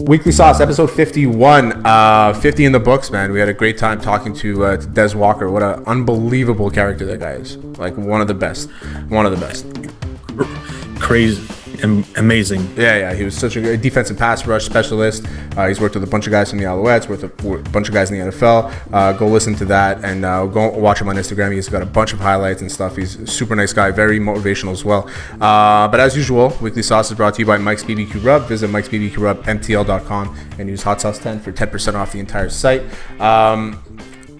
Weekly Sauce, episode 51. 50 in the books, man. We had a great time talking to Des Walker. What an unbelievable character that guy is. Like, one of the best. One of the best. Crazy. Amazing. Yeah. He was such a great defensive pass rush specialist. He's worked with a bunch of guys from the Alouettes, with a bunch of guys in the NFL. Go listen to that and go watch him on Instagram. He's got a bunch of highlights and stuff. He's a super nice guy, very motivational as well. But as usual, Weekly Sauce is brought to you by Mike's BBQ Rub. Visit Mike's BBQ Rub, MTL.com, and use Hot Sauce 10 for 10% off the entire site.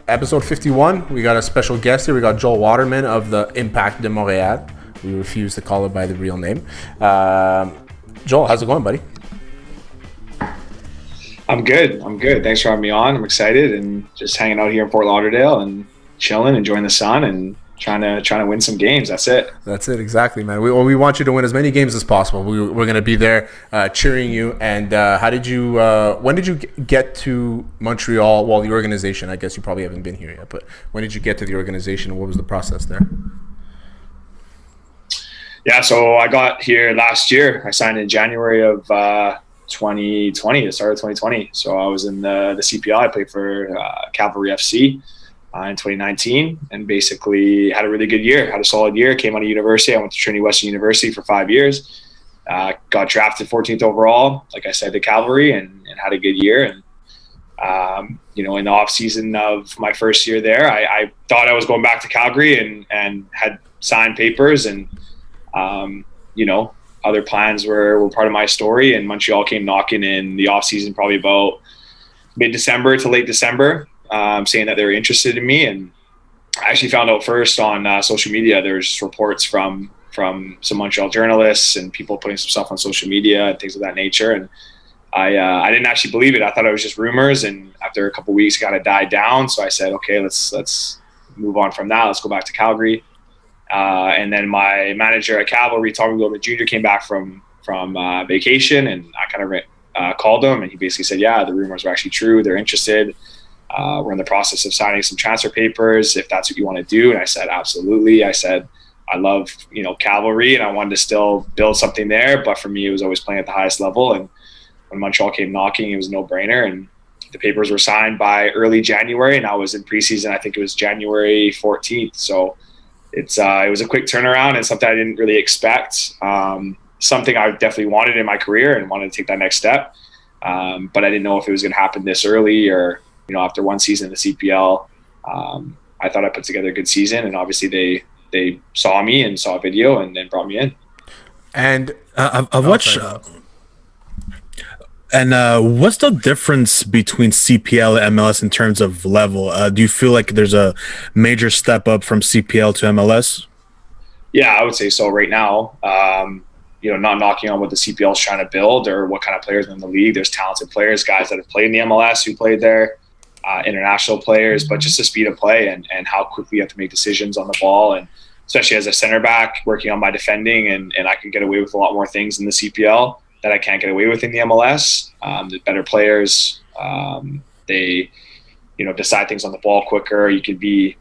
Episode 51, we got a special guest here. We got Joel Waterman of the Impact de Montreal. We refuse to call it by the real name. Joel, how's it going, buddy? I'm good. Thanks for having me on. I'm excited and just hanging out here in Fort Lauderdale and chilling, enjoying the sun and trying to win some games. That's it. That's it, exactly, man. We want you to win as many games as possible. We're going to be there cheering you. And when did you get to Montreal? Well, the organization, I guess you probably haven't been here yet, but when did you get to the organization and what was the process there? Yeah, so I got here last year. I signed in January of 2020, the start of 2020. So I was in the CPL. I played for Cavalry FC in 2019 and basically had a really good year, had a solid year. Came out of university. I went to Trinity Western University for 5 years. Got drafted 14th overall, like I said, the Cavalry, and had a good year. And, in the off season of my first year there, I thought I was going back to Calgary and had signed papers and, other plans were part of my story, and Montreal came knocking in the off season, probably about mid-December to late December, saying that they were interested in me. And I actually found out first on social media. There's reports from some Montreal journalists and people putting some stuff on social media and things of that nature. And I didn't actually believe it. I thought it was just rumors. And after a couple of weeks, it kind of died down. So I said, okay, let's move on from that. Let's go back to Calgary. And then my manager at Cavalry, Tommy Goldman Jr., came back from vacation, and I kind of called him, and he basically said, yeah, the rumors are actually true. They're interested. We're in the process of signing some transfer papers, if that's what you want to do. And I said, absolutely. I said, I love, Cavalry, and I wanted to still build something there. But for me, it was always playing at the highest level. And when Montreal came knocking, it was a no-brainer. And the papers were signed by early January, and I was in preseason. I think it was January 14th. So it was a quick turnaround and something I didn't really expect. Something I definitely wanted in my career and wanted to take that next step. But I didn't know if it was going to happen this early or, after one season in the CPL. I thought I put together a good season, and obviously they saw me and saw a video and then brought me in. And I've watched. And what's the difference between CPL and MLS in terms of level? Do you feel like there's a major step up from CPL to MLS? Yeah, I would say so right now. Not knocking on what the CPL is trying to build or what kind of players in the league. There's talented players, guys that have played in the MLS who played there, international players, but just the speed of play and how quickly you have to make decisions on the ball. And especially as a center back, working on my defending, and I can get away with a lot more things in the CPL that I can't get away with in the MLS. The better players, they, decide things on the ball quicker. You could be,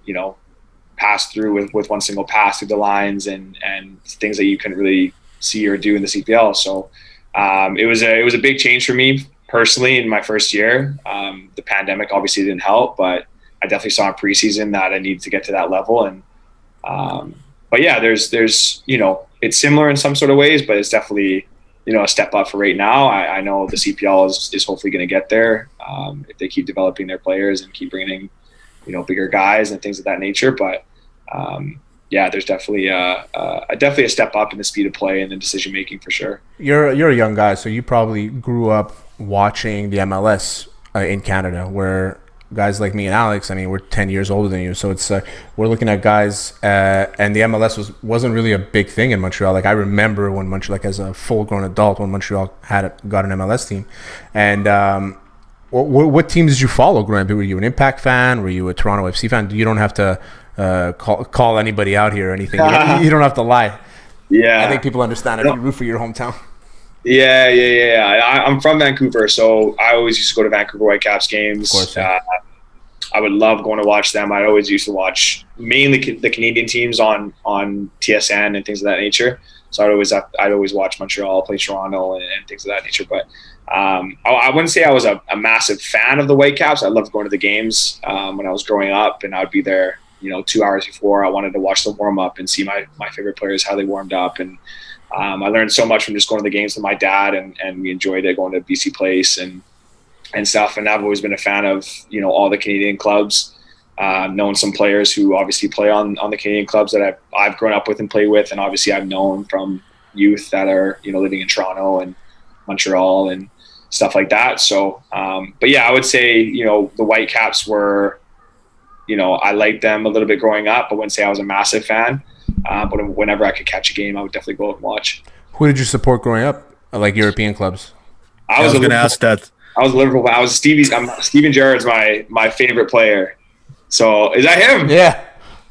passed through with one single pass through the lines and things that you couldn't really see or do in the CPL. So it was a big change for me personally in my first year. The pandemic obviously didn't help, but I definitely saw in preseason that I needed to get to that level. And but yeah, there's it's similar in some sort of ways, but it's definitely a step up for right now. I know the CPL is hopefully going to get there if they keep developing their players and keep bringing in, bigger guys and things of that nature. But yeah, there's definitely a step up in the speed of play and the decision making for sure. You're a young guy, so you probably grew up watching the MLS in Canada, where guys like me and Alex, we're 10 years older than you, so it's we're looking at guys, and the MLS wasn't really a big thing in Montreal. Like, I remember when Montreal, like as a full-grown adult, when Montreal got an MLS team. And what teams did you follow growing up? Were you an Impact fan? Were you a Toronto FC fan? You don't have to call anybody out here or anything. You don't have to lie. Yeah, I think people understand if you root for your hometown. Yeah. I'm from Vancouver, so I always used to go to Vancouver Whitecaps games. Of course, yeah. I would love going to watch them. I always used to watch mainly the Canadian teams on TSN and things of that nature. So I'd always watch Montreal play Toronto and things of that nature. But I wouldn't say I was a massive fan of the Whitecaps. I loved going to the games when I was growing up, and I would be there, 2 hours before. I wanted to watch the warm up and see my favorite players, how they warmed up. And I learned so much from just going to the games with my dad, and we enjoyed it, going to BC Place and stuff. And I've always been a fan of, all the Canadian clubs, known some players who obviously play on the Canadian clubs that I've grown up with and played with. And obviously I've known from youth that are, living in Toronto and Montreal and stuff like that. So, but yeah, I would say, the Whitecaps were, I liked them a little bit growing up. I wouldn't say I was a massive fan. But whenever I could catch a game, I would definitely go and watch. Who did you support growing up? Like European clubs? I was going to ask that. I was Liverpool. I was Steven Gerrard's my favorite player. So is that him? Yeah.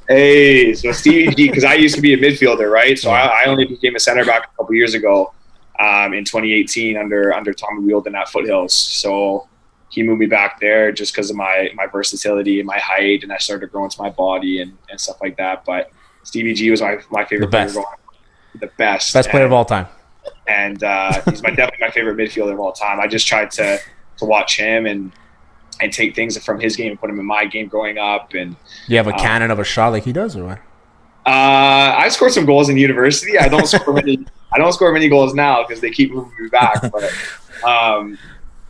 Hey, so Stevie G, because I used to be a midfielder, right? So I only became a center back a couple years ago, in 2018 under Tommy Wheeldon at Foothills. So he moved me back there just because of my versatility and my height, and I started growing to my body and stuff like that. But Stevie G was my favorite player. The best player of all time. And he's definitely my favorite midfielder of all time. I just tried to watch him and take things from his game and put him in my game growing up. And you have a cannon of a shot like he does, or what? I scored some goals in university. I don't score many. I don't score many goals now because they keep moving me back.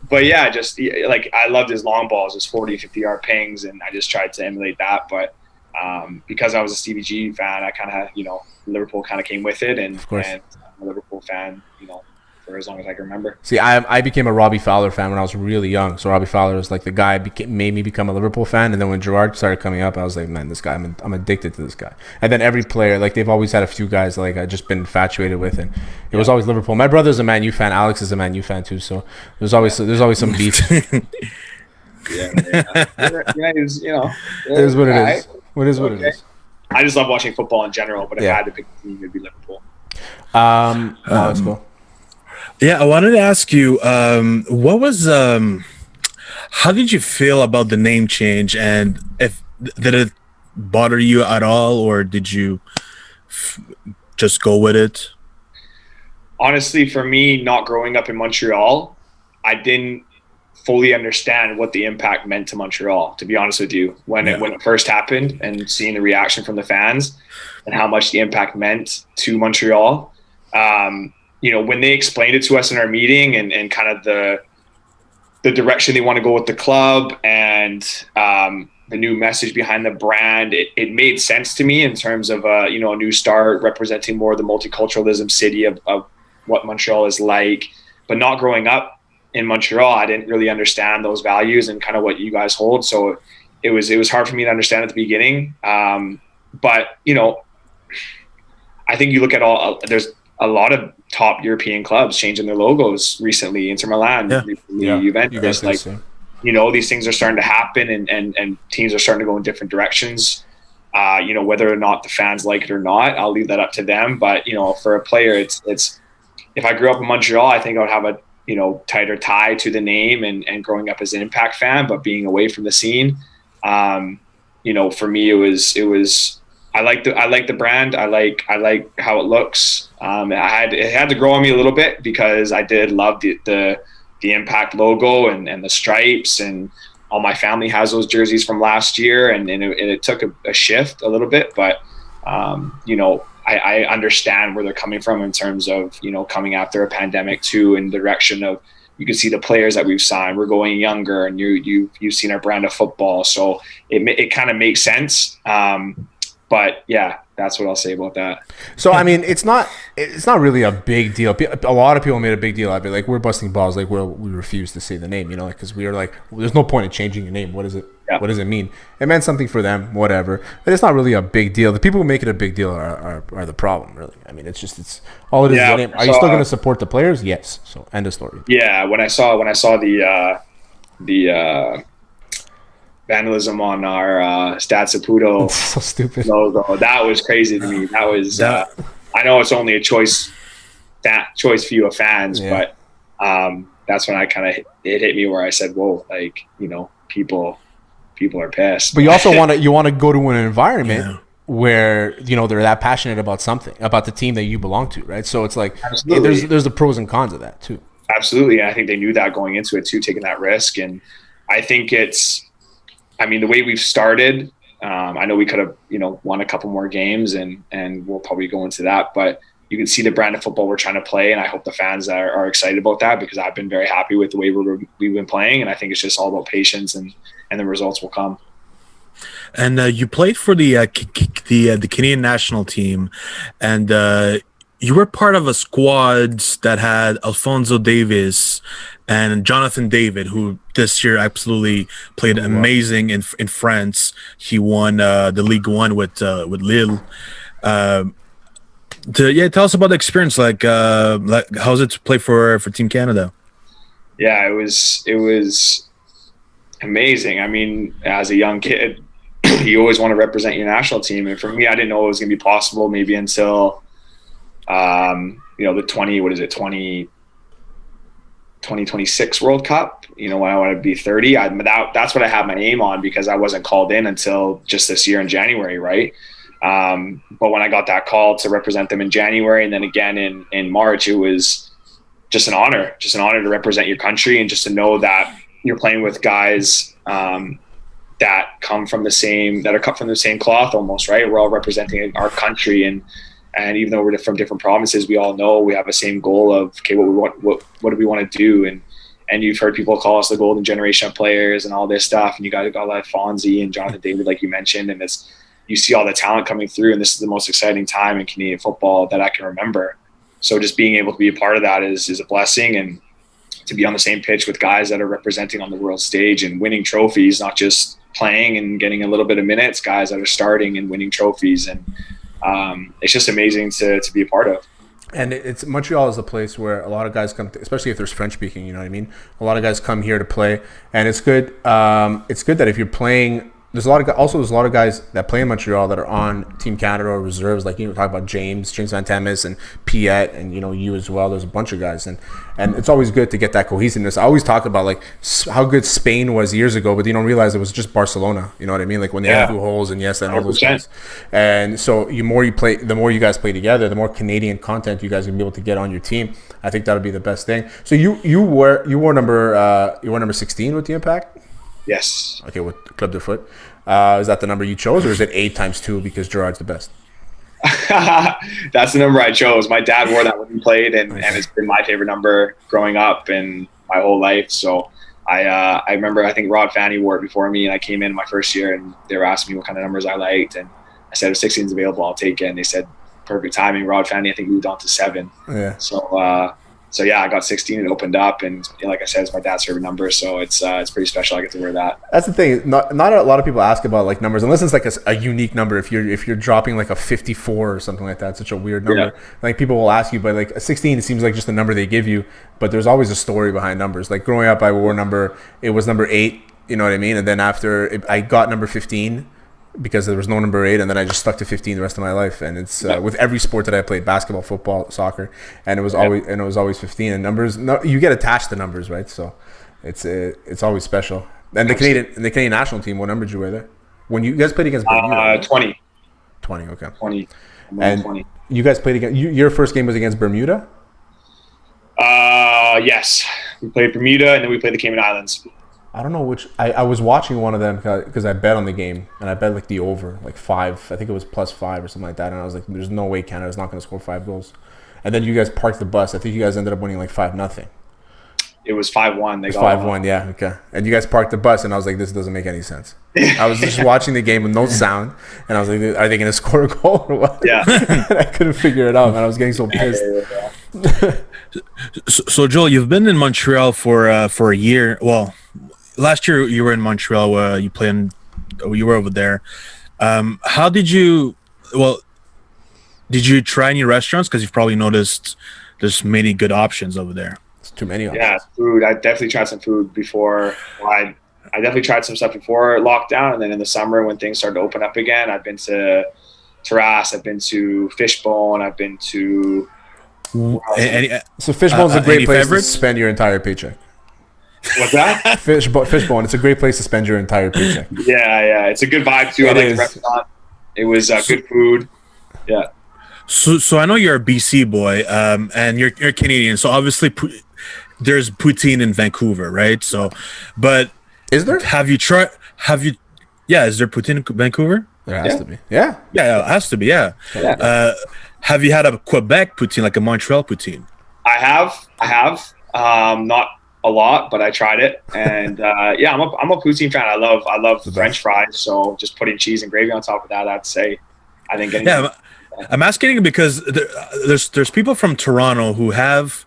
But yeah, just like I loved his long balls, his 40, 50-yard pings, and I just tried to emulate that. But because I was a Stevie G fan, I kind of Liverpool kind of came with it, and I'm a Liverpool fan, for as long as I can remember. See, I became a Robbie Fowler fan when I was really young. So Robbie Fowler was like the guy made me become a Liverpool fan. And then when Gerrard started coming up, I was like, man, this guy, I'm addicted to this guy. And then every player, like they've always had a few guys like I just been infatuated with, and it was always Liverpool. My brother's a Man U fan. Alex is a Man U fan too. So there's always some beef. Yeah, it is what it is. What is what it is. I just love watching football in general, but if I had to pick a team, it'd be Liverpool. Let's go. Yeah, I wanted to ask you, what was, how did you feel about the name change, and did it bother you at all, or did you just go with it? Honestly, for me, not growing up in Montreal, I didn't fully understand what the Impact meant to Montreal, to be honest with you, when it first happened, and seeing the reaction from the fans and how much the Impact meant to Montreal. When they explained it to us in our meeting and kind of the direction they want to go with the club and the new message behind the brand, it made sense to me in terms of a new start, representing more of the multiculturalism city of what Montreal is like. But not growing up in Montreal, I didn't really understand those values and kind of what you guys hold. So it was hard for me to understand at the beginning. But I think you look at there's a lot of top European clubs changing their logos recently. Inter Milan, Juventus, these things are starting to happen, and teams are starting to go in different directions. Whether or not the fans like it or not, I'll leave that up to them. But for a player, it's if I grew up in Montreal, I think I would have a tighter tie to the name and growing up as an Impact fan, but being away from the scene, for me it was I like the brand. I like how it looks. It had to grow on me a little bit because I did love the Impact logo and the stripes, and all my family has those jerseys from last year, and it took a shift a little bit, but I understand where they're coming from in terms of coming after a pandemic too, in the direction of you can see the players that we've signed. We're going younger, and you've seen our brand of football, so it kind of makes sense. But yeah, that's what I'll say about that. So I mean, it's not really a big deal. A lot of people made a big deal out of it. Like, we're busting balls. Like, we refuse to say the name, because we were like, well, there's no point in changing your name. What is it? Yeah. What does it mean? It meant something for them, whatever. But it's not really a big deal. The people who make it a big deal are the problem, really. I mean, it's all it is. The name. Are you still going to support the players? Yes. So end of story. Yeah. When I saw the vandalism on our Stade Saputo so stupid logo, that was crazy to me. That was I know it's only a choice few of fans, but that's when I kind of it hit me where I said, whoa, like people people are pissed. But you also want to go to an environment Yeah. where they're that passionate about something, about the team that you belong to, right? So it's like Absolutely. there's the pros and cons of that too. Absolutely. And I think they knew that going into it too, taking that risk. And I think the way we've started, I know we could have, won a couple more games and we'll probably go into that, but you can see the brand of football we're trying to play. And I hope the fans are excited about that, because I've been very happy with the way we've been playing. And I think it's just all about patience, and the results will come. And you played for the Canadian national team, and you were part of a squad that had Alphonso Davies and Jonathan David, who this year absolutely played amazing in France. He won the Ligue 1 with Lille. Tell us about the experience. Like how's it to play for Team Canada? Yeah, it was amazing. I mean, as a young kid, you always want to represent your national team, and for me, I didn't know it was going to be possible maybe until the 2026 World Cup, when I want to be 30. That's what I had my aim on, because I wasn't called in until just this year in January, right? But when I got that call to represent them in January, and then again in March, it was just an honor to represent your country, and just to know that you're playing with guys that come from the same cloth almost, right? We're all representing our country, and even though we're from different provinces, we all know we have the same goal of, okay, what do we want to do? And you've heard people call us the golden generation of players and all this stuff, and you got like Fonzie and Jonathan David, like you mentioned, and you see all the talent coming through, and this is the most exciting time in Canadian football that I can remember. So just being able to be a part of that is a blessing, and to be on the same pitch with guys that are representing on the world stage and winning trophies, not just playing and getting a little bit of minutes, guys that are starting and winning trophies. And it's just amazing to be a part of. And Montreal is a place where a lot of guys come, especially if there's French speaking, you know what I mean? A lot of guys come here to play, and it's good. It's good that if you're playing, there's a lot of guys that play in Montreal that are on Team Canada or reserves, like talk about James Van Temes and Piet, and you as well. There's a bunch of guys, and it's always good to get that cohesiveness. I always talk about like how good Spain was years ago, but you don't realize it was just Barcelona. You know what I mean? Like when they had Pujols and and all those guys. And so the more you guys play together, the more Canadian content you guys can be able to get on your team. I think that'll be the best thing. So you wore number 16 with the Impact. Yes. Okay, with Club de Foot. Is that the number you chose, or is it 8 times 2 because Gerard's the best? That's the number I chose. My dad wore that when he played, and it's been my favorite number growing up and my whole life. So I remember, I think Rod Fanny wore it before me, and I came in my first year, and they were asking me what kind of numbers I liked, and I said if 16 is available, I'll take it. And they said perfect timing. Rod Fanny, I think, moved on to 7. Yeah. So I got 16. It opened up, and like I said, it's my dad's favorite number, so it's pretty special. I get to wear that. That's the thing. Not a lot of people ask about like numbers, unless it's like a unique number. If you're dropping like a 54 or something like that, it's such a weird number. Yeah. Like people will ask you, but like a 16, it seems like just a number they give you. But there's always a story behind numbers. Like growing up, it was number 8. You know what I mean? And then after I got number 15. Because there was no number 8, and then I just stuck to 15 the rest of my life. And it's with every sport that I played, basketball, football, soccer, and it was always 15. And numbers, you get attached to numbers, right? So it's always special. And the Canadian national team, what number did you wear there? When you guys played against Bermuda? 20. 20, okay. 20. And 20. You guys played against your first game was against Bermuda? Yes, we played Bermuda, and then we played the Cayman Islands. I don't know which. I was watching one of them because I bet on the game, and I bet like the over, like 5. I think it was +5 or something like that. And I was like, "There's no way Canada's not going to score 5 goals." And then you guys parked the bus. I think you guys ended up winning like 5-0. It was 5-1. It was 5-1. Yeah, okay. And you guys parked the bus, and I was like, "This doesn't make any sense." I was just watching the game with no sound, and I was like, "Are they going to score a goal or what?" Yeah. And I couldn't figure it out, and I was getting so pissed. So Joel, you've been in Montreal for a year. Well. Last year you were in Montreal. You were over there. How did you? Well, did you try any restaurants? Because you've probably noticed there's many good options over there. It's too many options. Yeah, food. I definitely tried some food before. I definitely tried some stuff before lockdown, and then in the summer when things started to open up again, I've been to Terrace. I've been to Fishbone. I've been to. So Fishbone's a great place to spend your entire paycheck. What's that? Fishbone. It's a great place to spend your entire paycheck. Yeah. It's a good vibe too. I like the restaurant. It was good food. Yeah. So I know you're a BC boy, and you're Canadian. So obviously, there's poutine in Vancouver, right? So, but Is there? have you tried? Have you? Yeah, is there poutine in Vancouver? There has to be. Yeah. Yeah, it has to be. Yeah. Have you had a Quebec poutine, like a Montreal poutine? I have. Not a lot, but I tried it, and I'm a poutine fan. I love French fries. So just putting cheese and gravy on top of that, I'd say, I think. I'm asking because there's people from Toronto who have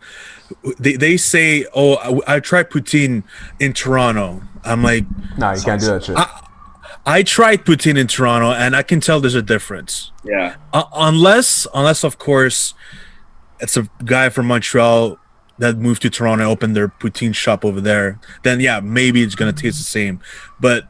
they say, oh, I tried poutine in Toronto. I'm like, No, you can't do that shit. I tried poutine in Toronto, and I can tell there's a difference. Yeah. Unless of course, it's a guy from Montreal that moved to Toronto and opened their poutine shop over there. Then yeah, maybe it's gonna taste the same. But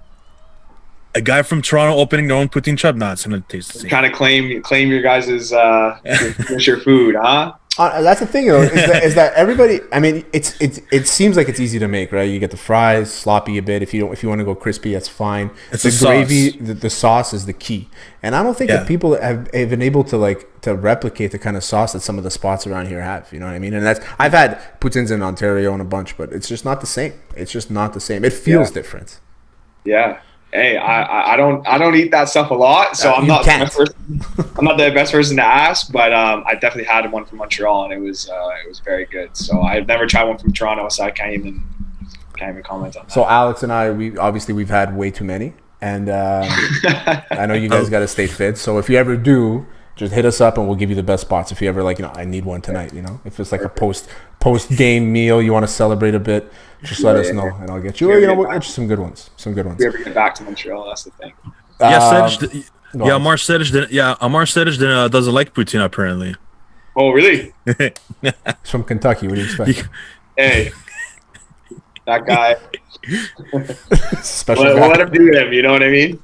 a guy from Toronto opening their own poutine shop, it's gonna taste the same. Kind of claim your guys' your food, huh? That's the thing, though, is that everybody. I mean, it seems like it's easy to make, right? You get the fries sloppy a bit. If you want to go crispy, that's fine. It's the gravy, sauce. The sauce is the key, and I don't think that people have been able to replicate the kind of sauce that some of the spots around here have. You know what I mean? And I've had poutines in Ontario and a bunch, but it's just not the same. It's just not the same. It feels different. Yeah. Hey, I don't eat that stuff a lot, so I'm not the best person to ask. But I definitely had one from Montreal, and it was very good. So I've never tried one from Toronto, so I can't even comment on that. So Alex and I, we've had way too many, and I know you guys got to stay fit. So if you ever do, just hit us up, and we'll give you the best spots. If you ever I need one tonight. If it's like a post game meal, you want to celebrate a bit. Just let us know, and I'll get you. We'll get you some good ones. If we ever get back to Montreal, that's the thing. Amar Sedich doesn't like poutine apparently. Oh, really? He's from Kentucky. What do you expect? Hey, that guy. Special we'll guy. let him do him. You know what I mean?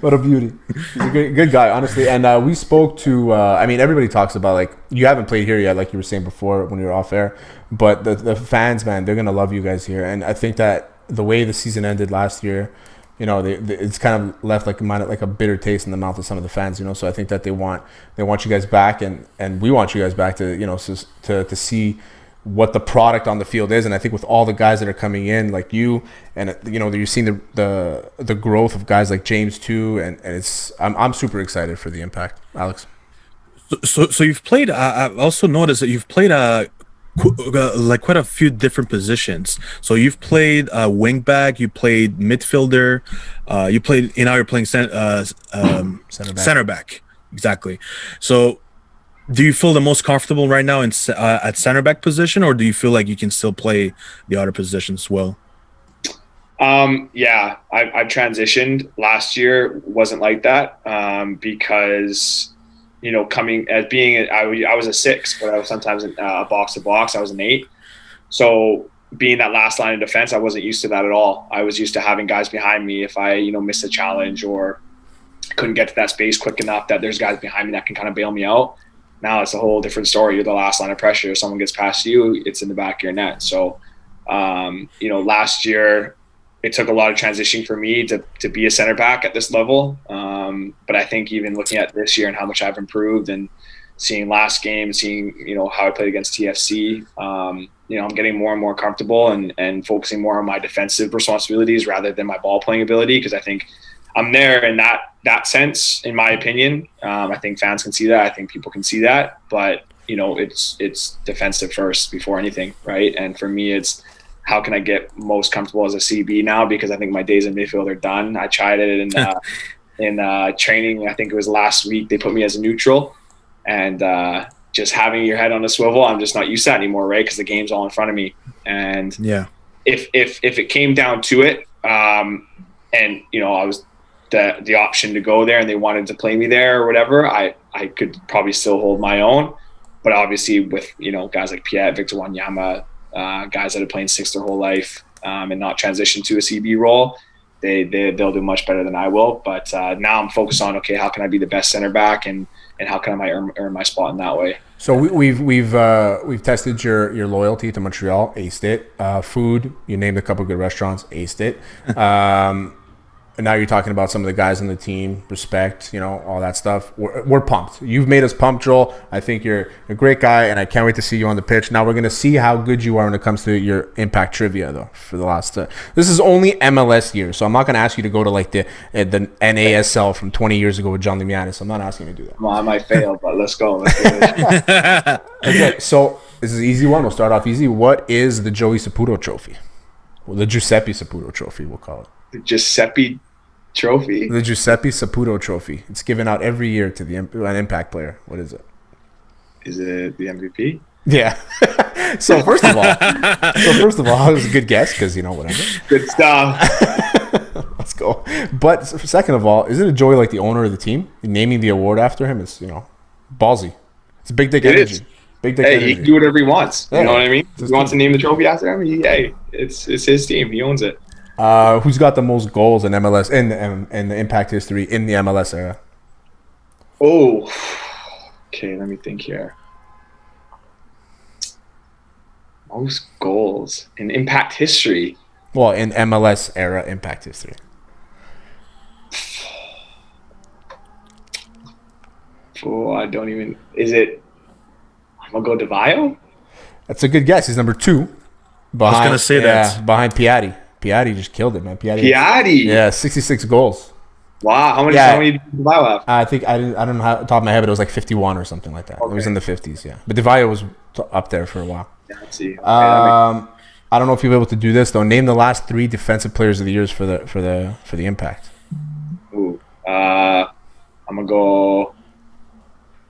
What a beauty. He's a good guy, honestly. And we spoke to, everybody talks about, you haven't played here yet, like you were saying before when you were off air. But the fans, man, they're going to love you guys here. And I think that the way the season ended last year, it's kind of left like a bitter taste in the mouth of some of the fans, So I think that they want you guys back, and we want you guys back to, to see what the product on the field is. And I think with all the guys that are coming in, like you, and you're seeing the growth of guys like James too, and I'm super excited for the Impact, Alex. So you've played. I've also noticed that you've played quite a few different positions. So you've played wingback, you played midfielder, you're playing center back. Exactly. So do you feel the most comfortable right now at center back position, or do you feel like you can still play the other positions well? Yeah, I've transitioned. Last year wasn't like that because coming as being I was a 6, but I was sometimes a box to box. I was an 8, so being that last line of defense, I wasn't used to that at all. I was used to having guys behind me if I missed a challenge or couldn't get to that space quick enough, that there's guys behind me that can kind of bail me out. Now it's a whole different story. You're the last line of pressure. If someone gets past you, it's in the back of your net. So, last year it took a lot of transition for me to be a center back at this level. But I think even looking at this year and how much I've improved, and seeing last game, seeing, how I played against TFC, I'm getting more and more comfortable and focusing more on my defensive responsibilities rather than my ball playing ability. Because I think I'm there in that sense, in my opinion. I think fans can see that. I think people can see that. But, it's defensive first before anything, right? And for me, it's how can I get most comfortable as a CB now, because I think my days in midfield are done. I tried it in training. I think it was last week. They put me as a neutral. And just having your head on a swivel, I'm just not used to that anymore, right? Because the game's all in front of me. And if it came down to it, and, I was the option to go there and they wanted to play me there or whatever, I could probably still hold my own. But obviously with, guys like Piet, Victor Wanyama, guys that are playing 6 their whole life and not transition to a CB role, they'll do much better than I will. But now I'm focused on, okay, how can I be the best center back and and how can I earn my spot in that way. So we've tested your loyalty to Montreal, aced it. Food, you named a couple good restaurants, aced it. And now you're talking about some of the guys on the team, respect, all that stuff. We're pumped. You've made us pumped, Joel. I think you're a great guy, and I can't wait to see you on the pitch. Now we're going to see how good you are when it comes to your impact trivia, though, for the last this is only MLS year, so I'm not going to ask you to go to like the NASL from 20 years ago with John Lemianis. I'm not asking you to do that. Well, I might fail, but let's go. Let's do it. Okay, so this is an easy one. We'll start off easy. What is the Joey Saputo Trophy? Well, the Giuseppe Saputo Trophy, we'll call it. The Giuseppe Trophy? The Giuseppe Saputo Trophy. It's given out every year to an impact player. What is it? Is it the MVP? Yeah. So first of all, it was a good guess because whatever. Good stuff. Let's go. But second of all, isn't it Joey like the owner of the team? Naming the award after him is ballsy. It's big dick energy. Is. Big dick hey, energy. he can do whatever he wants. Yeah. You know what I mean? It's If he wants to name the trophy after him, it's his team. He owns it. Who's got the most goals in MLS in the impact history in the MLS era? Oh, okay. Let me think here. Most goals in impact history. Well, in MLS era impact history. Oh, I don't even. Is it? I'm gonna go DeVio. That's a good guess. He's number 2. Behind, I was gonna say that. Behind Piatti. Piatti just killed it, man. Piatti. Yeah, 66 goals. Wow. How many did DeVio have? I think I don't know how top of my head, but it was like 51 or something like that. Okay. It was in the 50s, yeah. But DeVio was up there for a while. Yeah, let's see. Okay, I don't know if you'll be able to do this though. Name the last 3 defensive players of the years for the Impact. Ooh. I'm gonna go.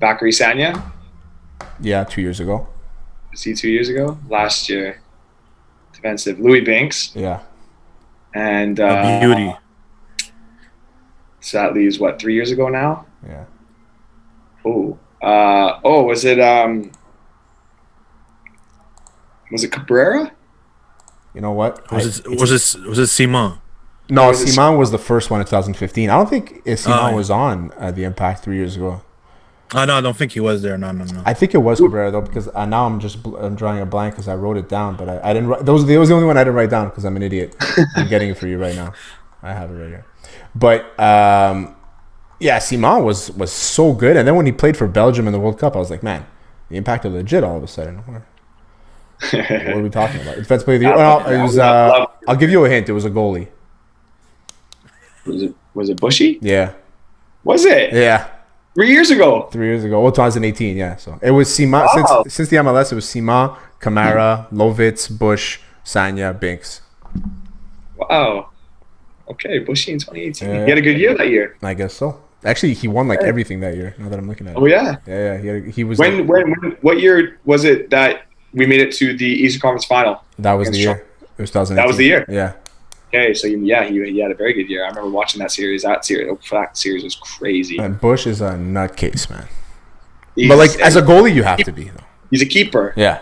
Bakary Sagna. Yeah, 2 years ago. Was he 2 years ago? Last year. Defensive. Louis Binks. Yeah. And A beauty. So that leaves 3 years ago now? Yeah. Oh. Was it Cabrera? You know what? Was it Simon? No, Simon was the first one in 2015. I don't think Simon yeah. was on the Impact 3 years ago. Oh, no, I don't think he was there. No. I think it was Cabrera though, because now I'm drawing a blank because I wrote it down, but I didn't. That was the only one I didn't write down because I'm an idiot. I'm getting it for you right now. I have it right here. But yeah, Simon was so good, and then when he played for Belgium in the World Cup, I was like, man, the Impact are legit all of a sudden. What are we talking about? Defensive player of the year. Well, it was. I'll give you a hint. It was a goalie. Was it Bushy? Yeah. Was it? Yeah. 3 years ago. 3 years ago. Well, 2018, yeah. So it was Simon. Wow. Since the MLS, it was Simon, Kamara, Lovitz, Bush, Sagna, Binks. Wow. Okay, Bushy in 2018. Yeah. He had a good year that year. I guess so. Actually, he won everything that year. Now that I'm looking at it. Oh yeah. Yeah. He was. When what year was it that we made it to the Eastern Conference Final? That was the year. It was 2018. That was the year. Yeah. Okay, so he had a very good year. I remember watching that series. That series was crazy. And Bush is a nutcase, man. But like as a goalie, you have to be though. He's a keeper. Yeah.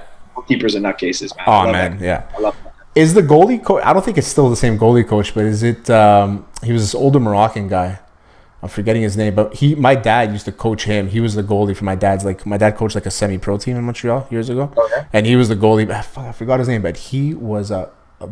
Keepers are nutcases, man. Oh man, yeah. I love that. Is the goalie coach? I don't think it's still the same goalie coach, but is it? He was this older Moroccan guy. I'm forgetting his name, but my dad used to coach him. He was the goalie for my dad's. Like my dad coached like a semi-pro team in Montreal years ago, and he was the goalie. I forgot his name, but he was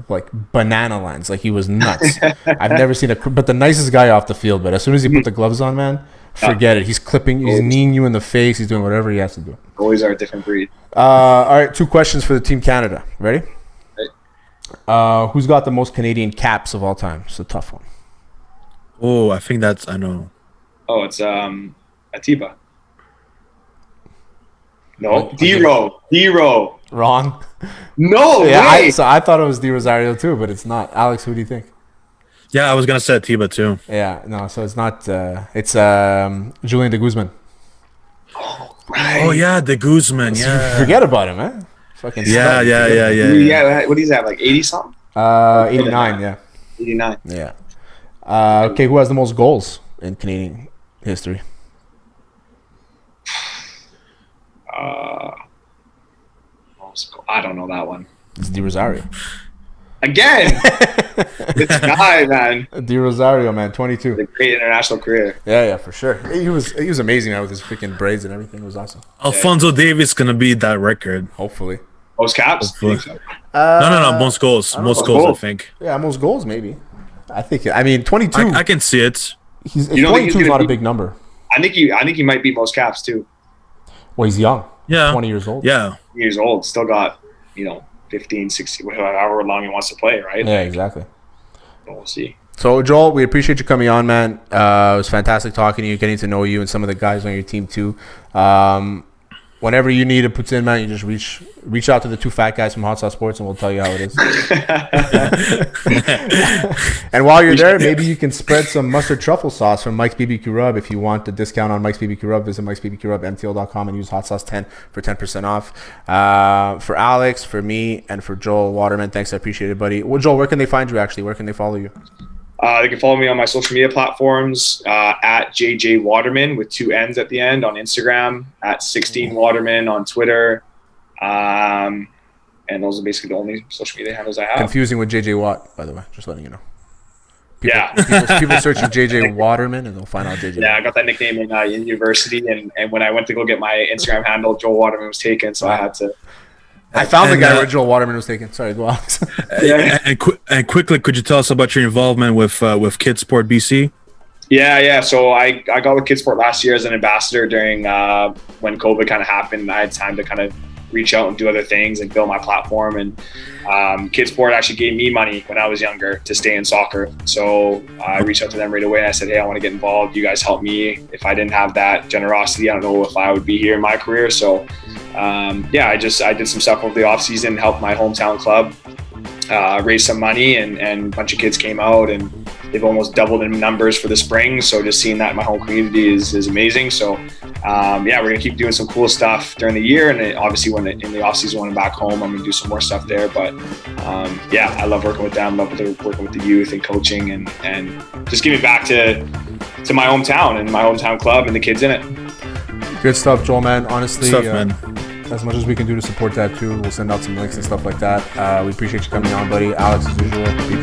like banana lines. Like he was nuts. I've never seen but the nicest guy off the field. But as soon as he put the gloves on, man, forget it. He's clipping. He's kneeing you in the face. He's doing whatever he has to do. Goalies are a different breed. All right, 2 questions for the Team Canada. Ready? Who's got the most Canadian caps of all time? It's a tough one. Oh, I think I know. Oh, it's Atiba. No, D-Row. Wrong. No way. I thought it was Di Rosario too, but it's not. Alex, who do you think? Yeah, I was gonna say Atiba too. Yeah, no. So it's not. It's Julian de Guzman. Right. Oh yeah, the Guzman. Yeah. Forget about him, man. Fucking Yeah. Yeah, what do you have? Like 80 something? 89. Yeah. 89. Yeah. Okay, who has the most goals in Canadian history? I don't know that one. It's Di Rosario. Again, this guy, man, Di Rosario, man, 22. a great international career. Yeah, for sure. He was amazing, man, with his freaking braids and everything. It was awesome. Alfonso Davis gonna beat that record. Hopefully. Most caps? Hopefully. No. Most goals. Most goals, I think. Yeah, most goals, maybe. I think. I mean, 22. I can see it. He's You don't think he's 22 is gonna not a be- big number. I think he might be most caps too. Well, he's young. Yeah. 20 years old. Yeah. Years old, still got 15, 16, however long he wants to play, right? Yeah, exactly. We'll see. So, Joel, we appreciate you coming on, man. It was fantastic talking to you, getting to know you and some of the guys on your team too. Whenever you need a puts in, man, you just reach out to the two fat guys from Hot Sauce Sports, and we'll tell you how it is. And while you're there, maybe you can spread some mustard truffle sauce from Mike's BBQ Rub. If you want the discount on Mike's BBQ Rub, visit Mike's BBQ Rub MTL.com and use Hot Sauce 10 for 10% off. For Alex, for me, and for Joel Waterman, thanks. I appreciate it, buddy. Well, Joel, where can they find you? Actually, where can they follow you? They can follow me on my social media platforms at JJ Waterman with 2 N's at the end on Instagram, at 16 Waterman on Twitter. And those are basically the only social media handles I have. Confusing with JJ Watt, by the way, just letting you know. Yeah. People searching JJ Waterman and they'll find out JJ. Yeah, I got that nickname in university. And when I went to go get my Instagram handle, Joel Waterman was taken. So I had to. I found the guy where Joel Waterman was taken. Sorry, go on. And quickly, could you tell us about your involvement with Kids Sport BC? Yeah. So I got with Kids Sport last year as an ambassador during when COVID kind of happened. I had time to kind of reach out and do other things and build my platform. And Kids Sport actually gave me money when I was younger to stay in soccer. So I reached out to them right away and I said, hey, I want to get involved. You guys help me. If I didn't have that generosity, I don't know if I would be here in my career. So I did some stuff over the off season, helped my hometown club raise some money, and a bunch of kids came out, and they've almost doubled in numbers for the spring. So just seeing that in my home community is amazing. So we're gonna keep doing some cool stuff during the year, and then obviously in the off season when I'm back home, I'm gonna do some more stuff there. But I love working with them, working with the youth and coaching, and just giving back to my hometown and my hometown club and the kids in it. Good stuff, Joel, man. Honestly, Man. As much as we can do to support that too, we'll send out some links and stuff like that. We appreciate you coming on, buddy. Alex, as usual, be